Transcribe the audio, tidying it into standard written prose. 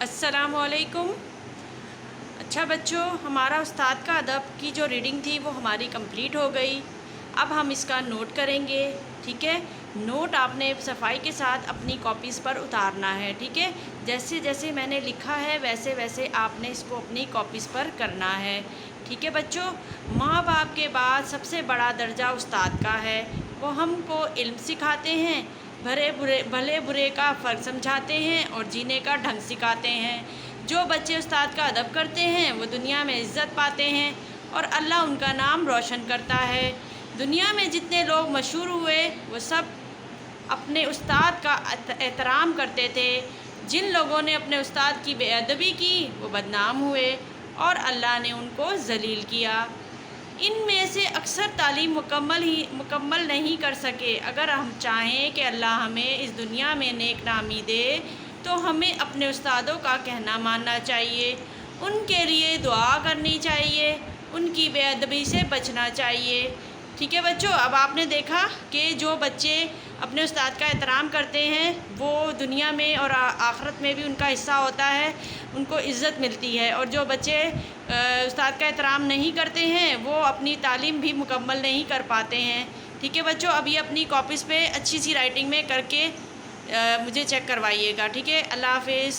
अस्सलाम वालेकुम। अच्छा बच्चों, हमारा उस्ताद का अदब की जो रीडिंग थी वो हमारी कंप्लीट हो गई। अब हम इसका नोट करेंगे, ठीक है। नोट आपने सफाई के साथ अपनी कॉपीज़ पर उतारना है, ठीक है। जैसे जैसे मैंने लिखा है वैसे वैसे आपने इसको अपनी कॉपीज़ पर करना है, ठीक है बच्चों। माँ बाप के बाद सबसे बड़ा दर्जा उस्ताद का है। वो हमको इल्म सिखाते हैं, भले बुरे का फ़र्क समझाते हैं और जीने का ढंग सिखाते हैं। जो बच्चे उस्ताद का अदब करते हैं वो दुनिया में इज़्ज़त पाते हैं और अल्लाह उनका नाम रोशन करता है। दुनिया में जितने लोग मशहूर हुए वो सब अपने उस्ताद का एहतराम करते थे। जिन लोगों ने अपने उस्ताद की बेअदबी की वो बदनाम हुए और अल्लाह ने उनको ज़लील किया। इनमें से अक्सर तालीम मुकम्मल नहीं कर सके। अगर हम चाहें कि अल्लाह हमें इस दुनिया में नेक नामी दे तो हमें अपने उस्तादों का कहना मानना चाहिए, उनके लिए दुआ करनी चाहिए, उनकी बेअदबी से बचना चाहिए, ठीक है बच्चों। अब आपने देखा कि जो बच्चे अपने उस्ताद का एहतराम करते हैं वो दुनिया में और आखिरत में भी उनका हिस्सा होता है, उनको इज़्ज़त मिलती है। और जो बच्चे उस्ताद का एहतराम नहीं करते हैं वो अपनी तालीम भी मुकम्मल नहीं कर पाते हैं, ठीक है बच्चों। अब ये अपनी कॉपीज़ पे अच्छी सी राइटिंग में करके मुझे चेक करवाइएगा, ठीक है। अल्लाह हाफ़िज़।